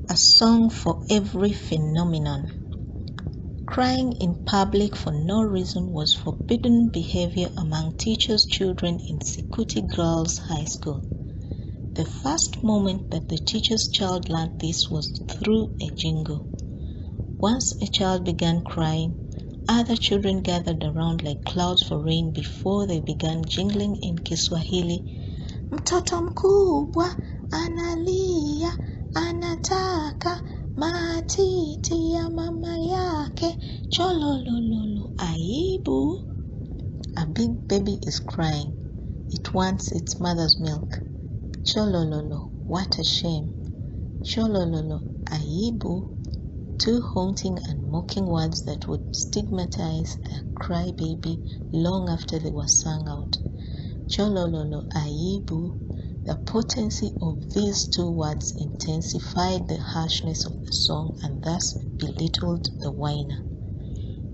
A song for every phenomenon. Crying in public for no reason was forbidden behavior among teachers' children in Sikuti Girls High School. The first moment that the teacher's child learned this was through a jingle. Once a child began crying, other children gathered around like clouds for rain before they began jingling in Kiswahili, "Mtoto mkubwa analia, anataka matiti ya mama yake, chololololo, aibu." A big baby is crying. It wants its mother's milk. Cholololo, what a shame. Cholololo, aibu. Two haunting and mocking words that would stigmatize a crybaby long after they were sung out. Cholololo, aibu. The potency of these two words intensified the harshness of the song and thus belittled the whiner.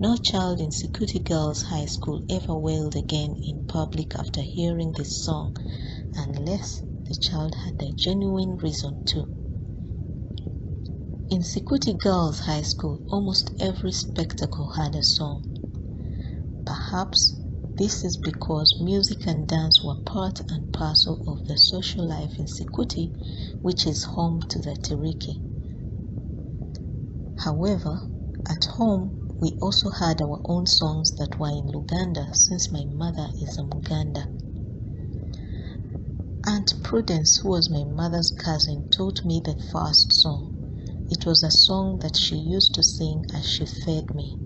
No child in Sikuti Girls High School ever wailed again in public after hearing this song, unless the child had a genuine reason to. In Sikuti Girls High School, almost every spectacle had a song. Perhaps this is because music and dance were part and parcel of the social life in Sikuti, which is home to the Tiriki. However, at home, we also had our own songs that were in Luganda, since my mother is a Muganda. Aunt Prudence, who was my mother's cousin, taught me the first song. It was a song that she used to sing as she fed me.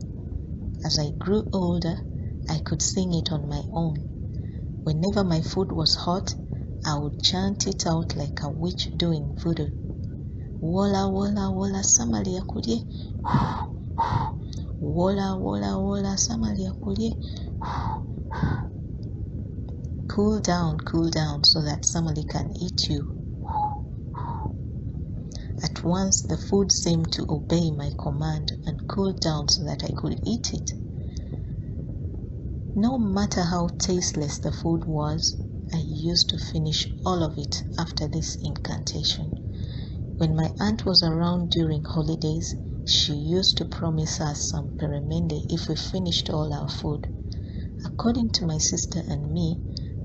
As I grew older, I could sing it on my own. Whenever my food was hot, I would chant it out like a witch doing voodoo. Wola wola wola samalia kulye. Wola wola wola samalia kulye. Cool down so that somebody can eat you. At once the food seemed to obey my command and cooled down so that I could eat it. No matter how tasteless the food was, I used to finish all of it after this incantation. When my aunt was around during holidays, she used to promise us some peremende if we finished all our food. According to my sister and me,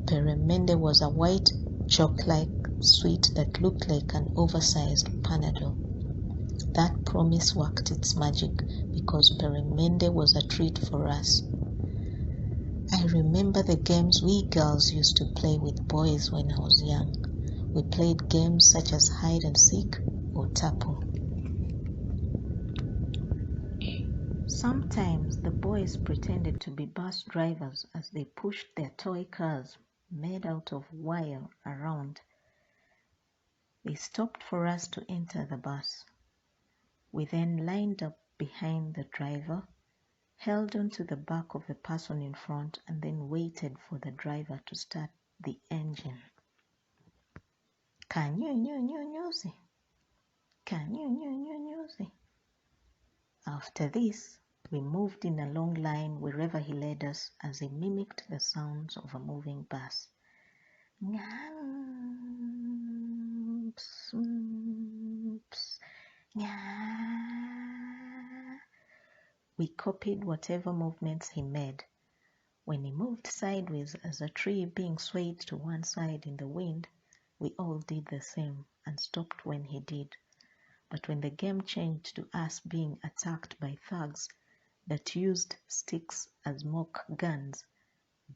peremende was a white chalk-like sweet that looked like an oversized Panadol. That promise worked its magic because peremende was a treat for us. I remember the games we girls used to play with boys when I was young. We played games such as hide and seek or tapu. Sometimes the boys pretended to be bus drivers as they pushed their toy cars made out of wire around. They stopped for us to enter the bus. We then lined up behind the driver, held onto the back of the person in front, and then waited for the driver to start the engine. Kanyunyunyunyuzi. Kanyunyunyunyuzi. After this, we moved in a long line wherever he led us as he mimicked the sounds of a moving bus. We copied whatever movements he made. When he moved sideways as a tree being swayed to one side in the wind, we all did the same and stopped when he did. But when the game changed to us being attacked by thugs that used sticks as mock guns,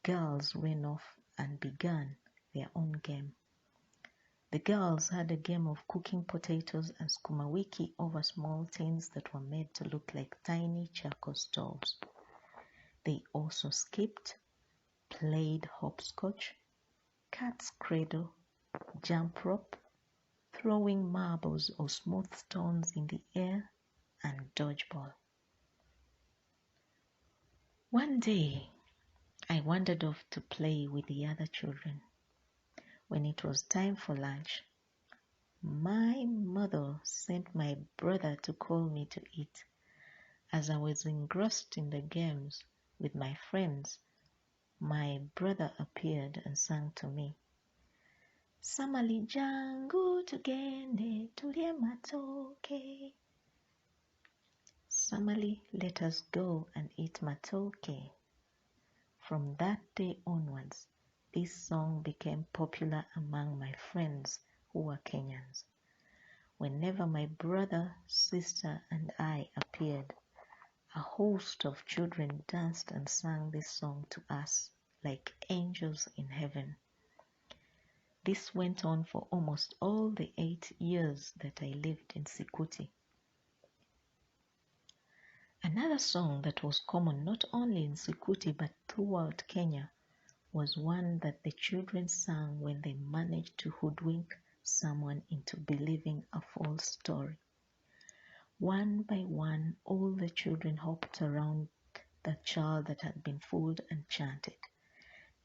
girls ran off and began their own game. The girls had a game of cooking potatoes and skumawiki over small tins that were made to look like tiny charcoal stoves. They also skipped, played hopscotch, cat's cradle, jump rope, throwing marbles or smooth stones in the air, and dodgeball. One day, I wandered off to play with the other children. When it was time for lunch, my mother sent my brother to call me to eat. As I was engrossed in the games with my friends, my brother appeared and sang to me. Samali jangu tugende tulye matoke. Samali, let us go and eat matoke. From that day onwards, this song became popular among my friends who were Kenyans. Whenever my brother, sister, and I appeared, a host of children danced and sang this song to us like angels in heaven. This went on for almost all the 8 years that I lived in Sikuti. Another song that was common not only in Sikuti but throughout Kenya was one that the children sang when they managed to hoodwink someone into believing a false story. One by one, all the children hopped around the child that had been fooled and chanted,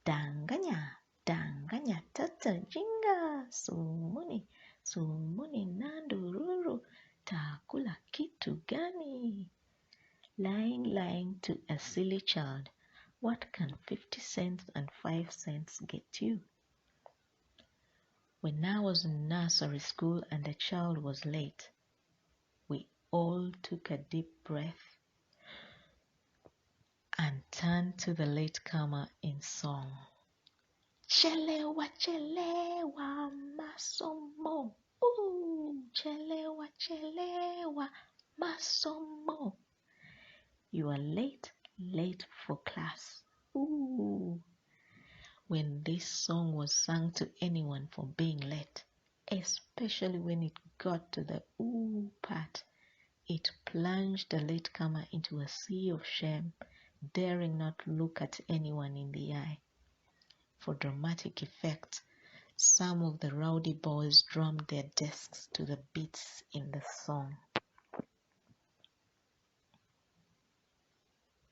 Danganya, Danganya tata jinga, sumuni, sumuni nandururu, takula kitu gani? Lying to a silly child, what can 50 cents and 5 cents get you? When I was in nursery school and a child was late, we all took a deep breath and turned to the latecomer in song. Chelewa, chelewa, masomo. Ooh, chelewa, chelewa, masomo. You are late for class. Ooh. When this song was sung to anyone for being late, especially when it got to the ooh part, it plunged the latecomer into a sea of shame, daring not look at anyone in the eye. For dramatic effect, some of the rowdy boys drummed their desks to the beats in the song.